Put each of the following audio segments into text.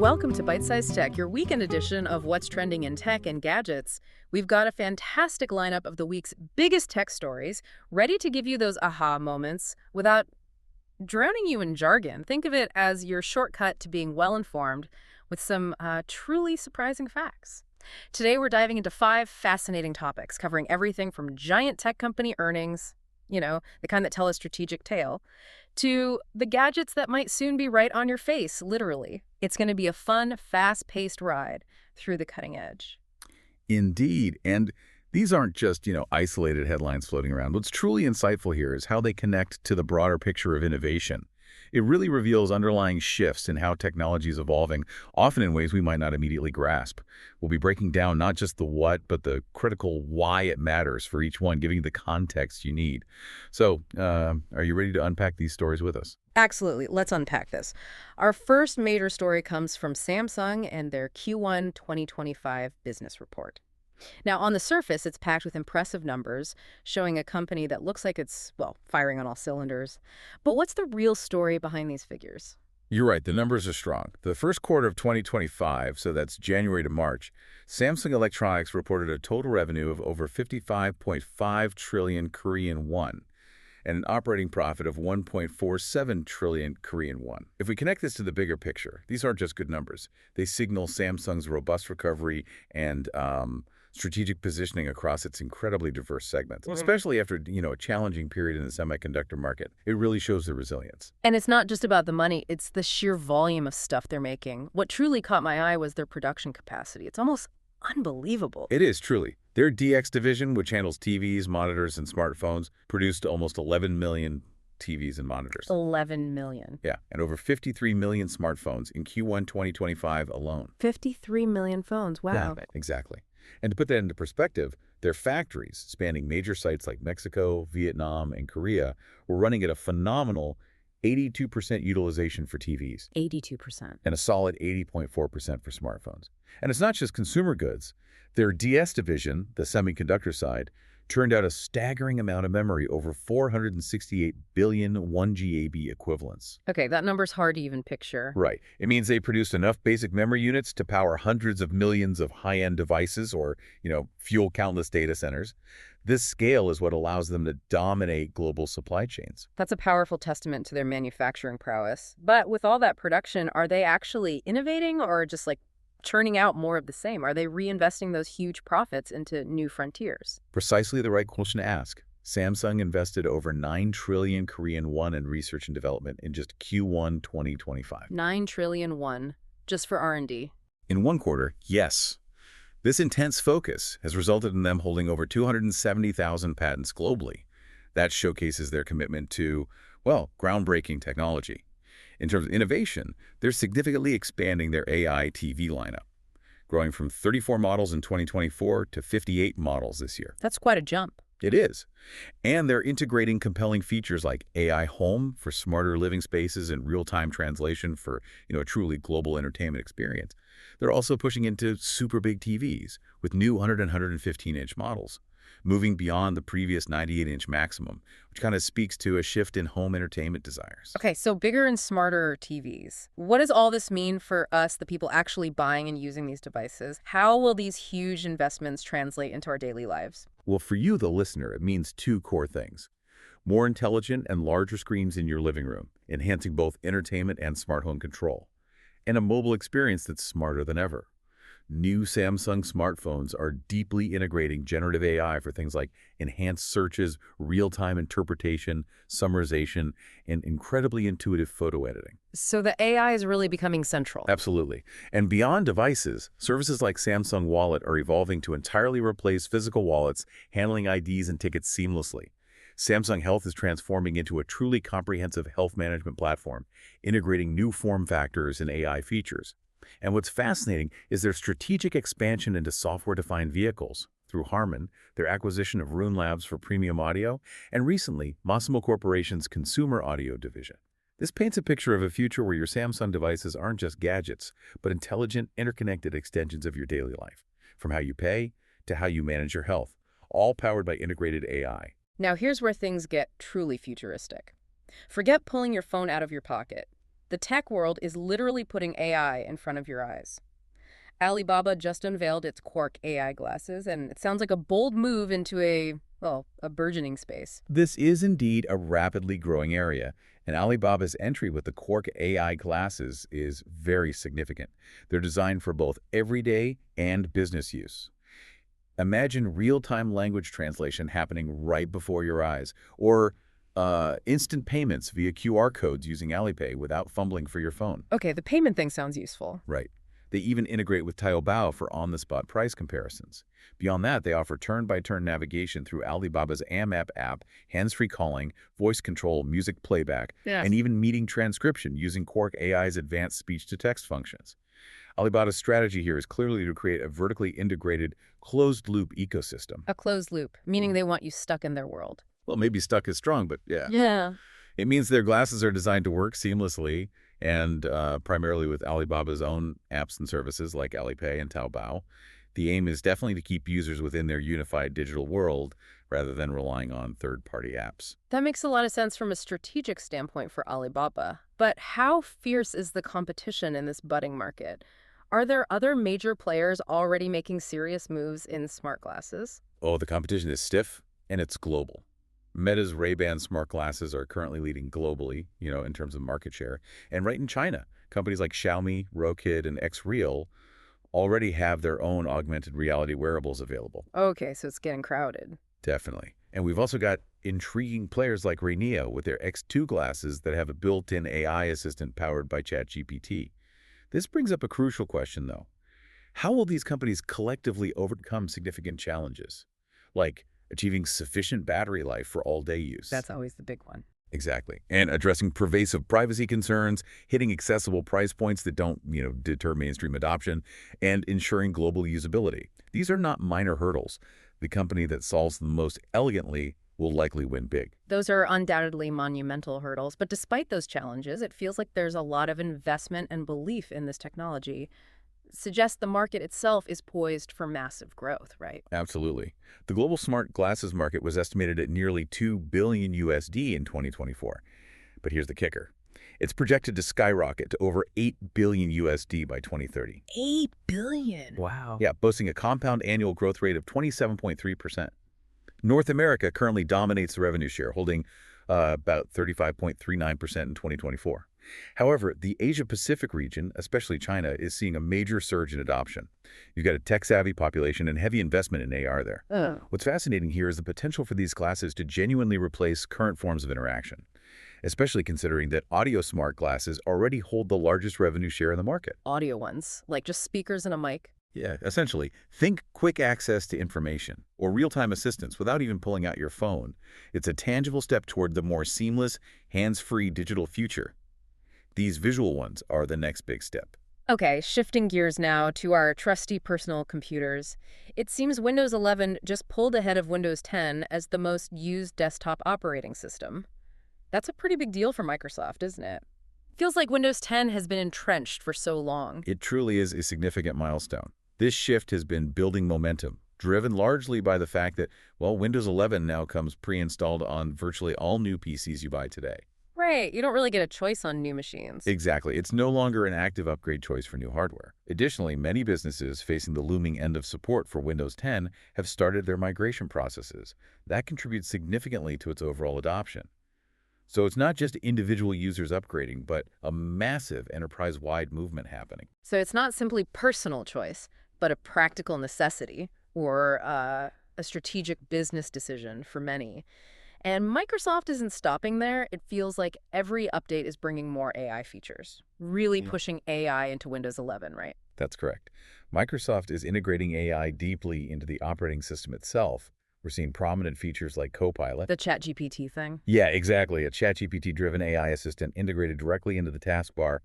Welcome to Byte-Sized Tech, your weekend edition of what's trending in tech and gadgets. We've got a fantastic lineup of the week's biggest tech stories, ready to give you those aha moments without drowning you in jargon. Think of it as your shortcut to being well-informed with some truly surprising facts. Today, we're diving into 5 fascinating topics, covering everything from giant tech company earnings, the kind that tell a strategic tale, to the gadgets that might soon be right on your face, literally. It's going to be a fun, fast-paced ride through the cutting edge. Indeed. And these aren't just, isolated headlines floating around. What's truly insightful here is how they connect to the broader picture of innovation. It really reveals underlying shifts in how technology is evolving, often in ways we might not immediately grasp. We'll be breaking down not just the what, but the critical why it matters for each one, giving you the context you need. So, are you ready to unpack these stories with us? Absolutely. Let's unpack this. Our first major story comes from Samsung and their Q1 2025 business report. Now, on the surface, it's packed with impressive numbers, showing a company that looks like it's, firing on all cylinders. But what's the real story behind these figures? You're right, the numbers are strong. The first quarter of 2025, so that's January to March, Samsung Electronics reported a total revenue of over 55.5 trillion Korean won and an operating profit of 1.47 trillion Korean won. If we connect this to the bigger picture, these aren't just good numbers. They signal Samsung's robust recovery and strategic positioning across its incredibly diverse segments, especially after, a challenging period in the semiconductor market. It really shows their resilience. And it's not just about the money, it's the sheer volume of stuff they're making. What truly caught my eye was their production capacity. It's almost unbelievable. It is, truly. Their DX division, which handles TVs, monitors, and smartphones, produced almost 11 million TVs and monitors. 11 million. Yeah, and over 53 million smartphones in Q1 2025 alone. 53 million phones, wow. Yeah, exactly. And to put that into perspective, their factories, spanning major sites like Mexico, Vietnam, and Korea, were running at a phenomenal 82% utilization for TVs. 82%. And a solid 80.4% for smartphones. And it's not just consumer goods. Their DS division, the semiconductor side, turned out a staggering amount of memory, over 468 billion 1GAB equivalents. Okay, that number's hard to even picture. Right. It means they produced enough basic memory units to power hundreds of millions of high-end devices or, fuel countless data centers. This scale is what allows them to dominate global supply chains. That's a powerful testament to their manufacturing prowess. But with all that production, are they actually innovating or just churning out more of the same? Are they reinvesting those huge profits into new frontiers? Precisely the right question to ask. Samsung invested over 9 trillion Korean won in research and development in just Q1 2025. 9 trillion won, just for R&D. In one quarter, yes. This intense focus has resulted in them holding over 270,000 patents globally. That showcases their commitment to, groundbreaking technology. In terms of innovation, they're significantly expanding their AI TV lineup, growing from 34 models in 2024 to 58 models this year. That's quite a jump. It is. And they're integrating compelling features like AI Home for smarter living spaces and real-time translation for, a truly global entertainment experience. They're also pushing into super big TVs with new 100 and 115-inch models, moving beyond the previous 98-inch maximum, which kind of speaks to a shift in home entertainment desires. Okay, so bigger and smarter TVs. What does all this mean for us, the people actually buying and using these devices? How will these huge investments translate into our daily lives? Well, for you, the listener, it means 2 core things. More intelligent and larger screens in your living room, enhancing both entertainment and smart home control, and a mobile experience that's smarter than ever. New Samsung smartphones are deeply integrating generative AI for things like enhanced searches, real-time interpretation, summarization, and incredibly intuitive photo editing. So the AI is really becoming central. Absolutely. And beyond devices, services like Samsung Wallet are evolving to entirely replace physical wallets, handling IDs and tickets seamlessly. Samsung Health is transforming into a truly comprehensive health management platform, integrating new form factors and AI features. And what's fascinating is their strategic expansion into software-defined vehicles through Harman, their acquisition of Rune Labs for premium audio, and recently, Masimo Corporation's consumer audio division. This paints a picture of a future where your Samsung devices aren't just gadgets, but intelligent, interconnected extensions of your daily life, from how you pay to how you manage your health, all powered by integrated AI. Now here's where things get truly futuristic. Forget pulling your phone out of your pocket. The tech world is literally putting AI in front of your eyes. Alibaba just unveiled its Quark AI glasses, and it sounds like a bold move into a burgeoning space. This is indeed a rapidly growing area, and Alibaba's entry with the Quark AI glasses is very significant. They're designed for both everyday and business use. Imagine real-time language translation happening right before your eyes, or instant payments via QR codes using Alipay without fumbling for your phone. Okay, the payment thing sounds useful. Right. They even integrate with Taobao for on-the-spot price comparisons. Beyond that, they offer turn-by-turn navigation through Alibaba's AMAP app, hands-free calling, voice control, music playback, Yes. and even meeting transcription using Quark AI's advanced speech-to-text functions. Alibaba's strategy here is clearly to create a vertically integrated, closed-loop ecosystem. A closed loop, meaning they want you stuck in their world. Well, maybe stuck is strong, but yeah. Yeah. It means their glasses are designed to work seamlessly and primarily with Alibaba's own apps and services like Alipay and Taobao. The aim is definitely to keep users within their unified digital world rather than relying on third-party apps. That makes a lot of sense from a strategic standpoint for Alibaba. But how fierce is the competition in this budding market? Are there other major players already making serious moves in smart glasses? Oh, the competition is stiff and it's global. Meta's Ray-Ban smart glasses are currently leading globally, in terms of market share. And right in China, companies like Xiaomi, Rokid, and Xreal already have their own augmented reality wearables available. Okay, so it's getting crowded. Definitely. And we've also got intriguing players like Rayneo with their X2 glasses that have a built-in AI assistant powered by ChatGPT. This brings up a crucial question, though. How will these companies collectively overcome significant challenges, like achieving sufficient battery life for all-day use? That's always the big one. Exactly. And addressing pervasive privacy concerns, hitting accessible price points that don't, deter mainstream adoption, and ensuring global usability. These are not minor hurdles. The company that solves them most elegantly will likely win big. Those are undoubtedly monumental hurdles, but despite those challenges, it feels like there's a lot of investment and belief in this technology. Suggests the market itself is poised for massive growth, right? Absolutely. The global smart glasses market was estimated at nearly $2 billion USD in 2024. But here's the kicker. It's projected to skyrocket to over $8 billion USD by 2030. 8 billion. Wow. Yeah, boasting a compound annual growth rate of 27.3%. North America currently dominates the revenue share, holding about 35.39% in 2024. However, the Asia-Pacific region, especially China, is seeing a major surge in adoption. You've got a tech-savvy population and heavy investment in AR there. What's fascinating here is the potential for these glasses to genuinely replace current forms of interaction, especially considering that audio smart glasses already hold the largest revenue share in the market. Audio ones, like just speakers and a mic. Yeah, essentially, think quick access to information or real-time assistance without even pulling out your phone. It's a tangible step toward the more seamless, hands-free digital future. These visual ones are the next big step. Okay, shifting gears now to our trusty personal computers. It seems Windows 11 just pulled ahead of Windows 10 as the most used desktop operating system. That's a pretty big deal for Microsoft, isn't it? Feels like Windows 10 has been entrenched for so long. It truly is a significant milestone. This shift has been building momentum, driven largely by the fact that, Windows 11 now comes pre-installed on virtually all new PCs you buy today. Right, you don't really get a choice on new machines. Exactly. It's no longer an active upgrade choice for new hardware. Additionally, many businesses facing the looming end of support for Windows 10 have started their migration processes. That contributes significantly to its overall adoption. So it's not just individual users upgrading, but a massive enterprise-wide movement happening. So it's not simply personal choice, but a practical necessity or a strategic business decision for many. And Microsoft isn't stopping there. It feels like every update is bringing more AI features, really pushing AI into Windows 11, right? That's correct. Microsoft is integrating AI deeply into the operating system itself. We're seeing prominent features like Copilot. The ChatGPT thing. Yeah, exactly. A ChatGPT-driven AI assistant integrated directly into the taskbar,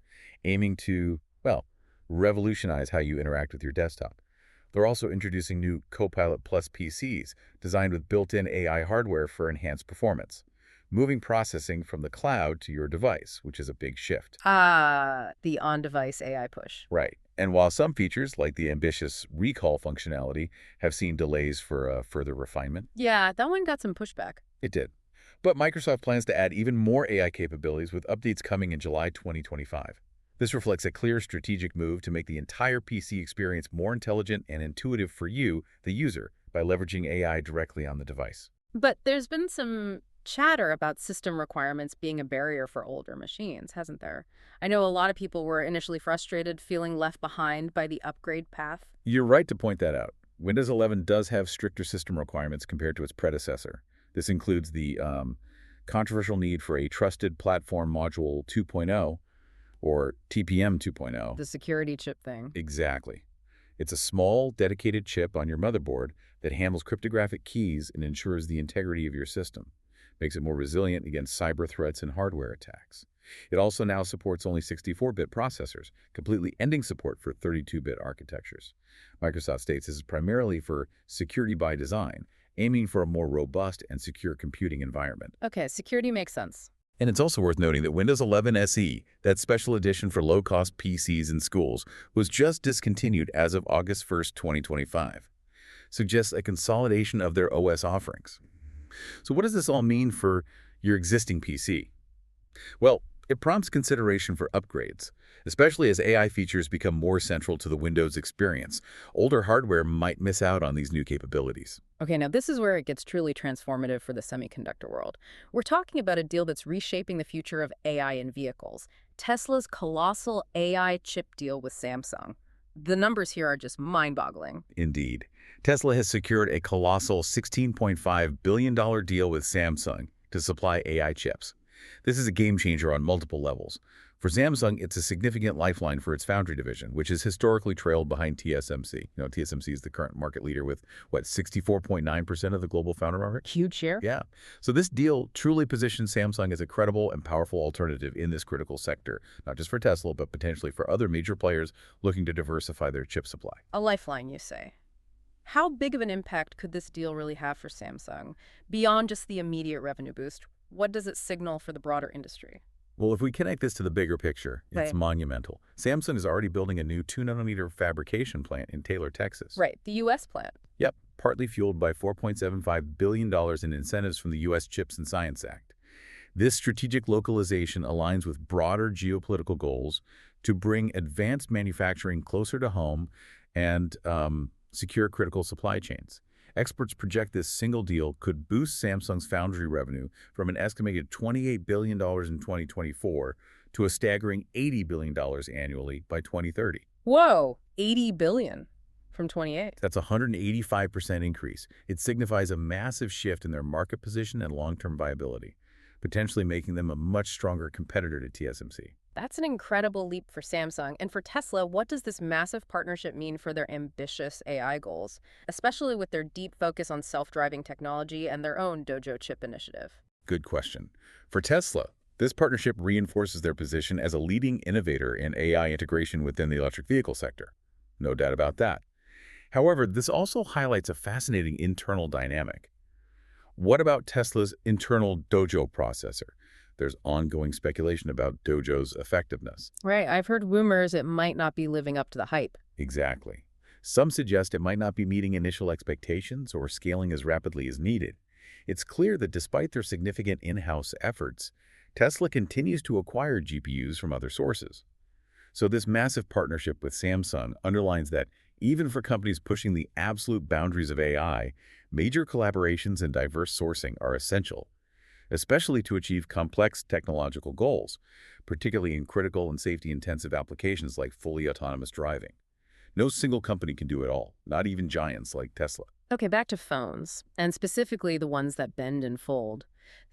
aiming to, revolutionize how you interact with your desktop. They're also introducing new Copilot Plus PCs designed with built-in AI hardware for enhanced performance, moving processing from the cloud to your device, which is a big shift. The on-device AI push. Right. And while some features, like the ambitious recall functionality, have seen delays for further refinement, Yeah, that one got some pushback. it did. But Microsoft plans to add even more AI capabilities with updates coming in July 2025. This reflects a clear strategic move to make the entire PC experience more intelligent and intuitive for you, the user, by leveraging AI directly on the device. But there's been some chatter about system requirements being a barrier for older machines, hasn't there? I know a lot of people were initially frustrated, feeling left behind by the upgrade path. You're right to point that out. Windows 11 does have stricter system requirements compared to its predecessor. This includes the controversial need for a Trusted Platform Module 2.0, or TPM 2.0. The security chip thing. Exactly. It's a small, dedicated chip on your motherboard that handles cryptographic keys and ensures the integrity of your system. Makes it more resilient against cyber threats and hardware attacks. It also now supports only 64-bit processors, completely ending support for 32-bit architectures. Microsoft states this is primarily for security by design, aiming for a more robust and secure computing environment. Okay, security makes sense. And it's also worth noting that Windows 11 SE, that special edition for low-cost PCs in schools, was just discontinued as of August 1st, 2025. Suggests a consolidation of their OS offerings. So what does this all mean for your existing PC? Well, it prompts consideration for upgrades, especially as AI features become more central to the Windows experience. Older hardware might miss out on these new capabilities. Okay, now this is where it gets truly transformative for the semiconductor world. We're talking about a deal that's reshaping the future of AI in vehicles. Tesla's colossal AI chip deal with Samsung. The numbers here are just mind-boggling. Indeed. Tesla has secured a colossal $16.5 billion deal with Samsung to supply AI chips. This is a game changer on multiple levels. For Samsung, it's a significant lifeline for its foundry division, which has historically trailed behind TSMC. TSMC is the current market leader with, 64.9% of the global foundry market? Huge share? Yeah. So this deal truly positions Samsung as a credible and powerful alternative in this critical sector, not just for Tesla, but potentially for other major players looking to diversify their chip supply. A lifeline, you say. How big of an impact could this deal really have for Samsung? Beyond just the immediate revenue boost, what does it signal for the broader industry? Well, if we connect this to the bigger picture, it's Right. monumental. Samsung is already building a new 2-nanometer fabrication plant in Taylor, Texas. Right, the U.S. plant. Yep, partly fueled by $4.75 billion in incentives from the U.S. CHIPS and Science Act. This strategic localization aligns with broader geopolitical goals to bring advanced manufacturing closer to home and secure critical supply chains. Experts project this single deal could boost Samsung's foundry revenue from an estimated $28 billion in 2024 to a staggering $80 billion annually by 2030. Whoa, $80 billion from 28. That's a 185% increase. It signifies a massive shift in their market position and long-term viability, potentially making them a much stronger competitor to TSMC. That's an incredible leap for Samsung. And for Tesla, what does this massive partnership mean for their ambitious AI goals, especially with their deep focus on self-driving technology and their own Dojo chip initiative? Good question. For Tesla, this partnership reinforces their position as a leading innovator in AI integration within the electric vehicle sector. No doubt about that. However, this also highlights a fascinating internal dynamic. What about Tesla's internal Dojo processor? There's ongoing speculation about Dojo's effectiveness. Right, I've heard rumors it might not be living up to the hype. Exactly. Some suggest it might not be meeting initial expectations or scaling as rapidly as needed. It's clear that despite their significant in-house efforts, Tesla continues to acquire GPUs from other sources. So this massive partnership with Samsung underlines that even for companies pushing the absolute boundaries of AI, major collaborations and diverse sourcing are essential, especially to achieve complex technological goals, particularly in critical and safety-intensive applications like fully autonomous driving. No single company can do it all, not even giants like Tesla. Okay, back to phones, and specifically the ones that bend and fold.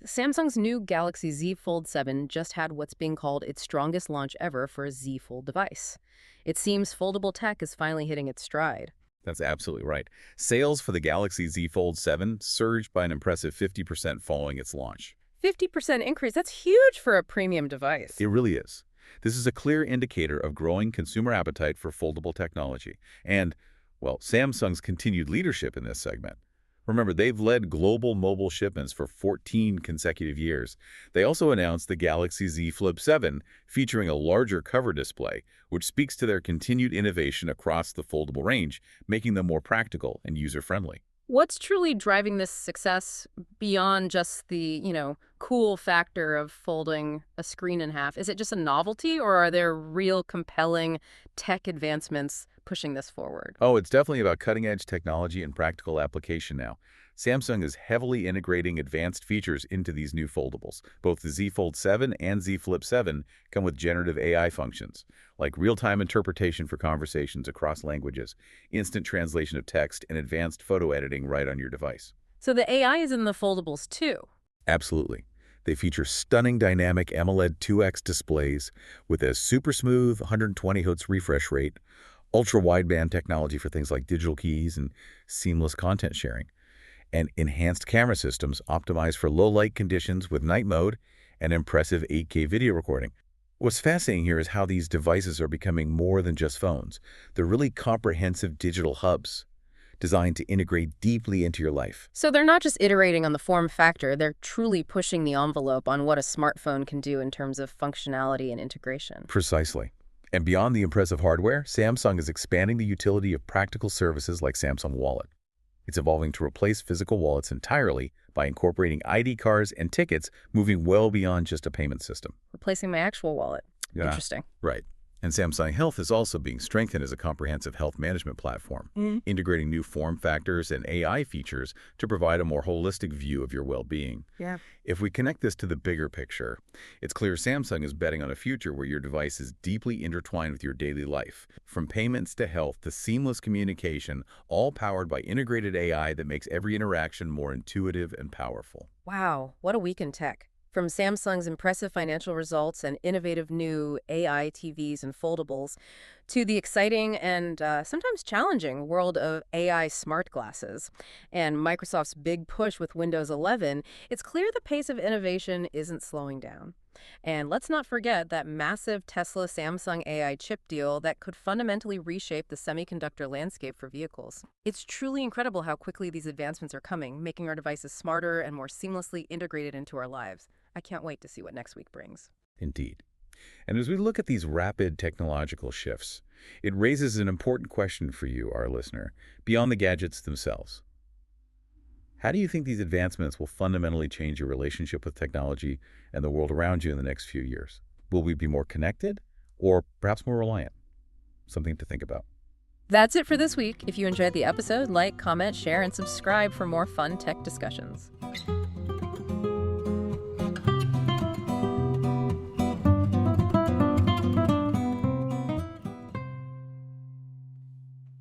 Samsung's new Galaxy Z Fold 7 just had what's being called its strongest launch ever for a Z Fold device. It seems foldable tech is finally hitting its stride. That's absolutely right. Sales for the Galaxy Z Fold 7 surged by an impressive 50% following its launch. 50% increase, that's huge for a premium device. It really is. This is a clear indicator of growing consumer appetite for foldable technology and, well, Samsung's continued leadership in this segment. Remember, they've led global mobile shipments for 14 consecutive years. They also announced the Galaxy Z Flip 7, featuring a larger cover display, which speaks to their continued innovation across the foldable range, making them more practical and user-friendly. What's truly driving this success beyond just the, cool factor of folding a screen in half? Is it just a novelty, or are there real compelling tech advancements pushing this forward? Oh, it's definitely about cutting-edge technology and practical application now. Samsung is heavily integrating advanced features into these new foldables. Both the Z Fold 7 and Z Flip 7 come with generative AI functions, like real-time interpretation for conversations across languages, instant translation of text, and advanced photo editing right on your device. So the AI is in the foldables too. Absolutely. They feature stunning dynamic AMOLED 2X displays with a super smooth 120 Hz refresh rate, ultra-wideband technology for things like digital keys and seamless content sharing, and enhanced camera systems optimized for low-light conditions with night mode and impressive 8K video recording. What's fascinating here is how these devices are becoming more than just phones. They're really comprehensive digital hubs designed to integrate deeply into your life. So they're not just iterating on the form factor, they're truly pushing the envelope on what a smartphone can do in terms of functionality and integration. Precisely. And beyond the impressive hardware, Samsung is expanding the utility of practical services like Samsung Wallet. It's evolving to replace physical wallets entirely by incorporating ID cards and tickets, moving well beyond just a payment system. Replacing my actual wallet. Yeah. Interesting. Right. And Samsung Health is also being strengthened as a comprehensive health management platform, integrating new form factors and AI features to provide a more holistic view of your well-being. Yeah. If we connect this to the bigger picture, it's clear Samsung is betting on a future where your device is deeply intertwined with your daily life, from payments to health to seamless communication, all powered by integrated AI that makes every interaction more intuitive and powerful. Wow, what a week in tech. From Samsung's impressive financial results and innovative new AI TVs and foldables to the exciting and sometimes challenging world of AI smart glasses and Microsoft's big push with Windows 11, it's clear the pace of innovation isn't slowing down. And let's not forget that massive Tesla-Samsung AI chip deal that could fundamentally reshape the semiconductor landscape for vehicles. It's truly incredible how quickly these advancements are coming, making our devices smarter and more seamlessly integrated into our lives. I can't wait to see what next week brings. Indeed. And as we look at these rapid technological shifts, it raises an important question for you, our listener, beyond the gadgets themselves. How do you think these advancements will fundamentally change your relationship with technology and the world around you in the next few years? Will we be more connected or perhaps more reliant? Something to think about. That's it for this week. If you enjoyed the episode, like, comment, share, and subscribe for more fun tech discussions.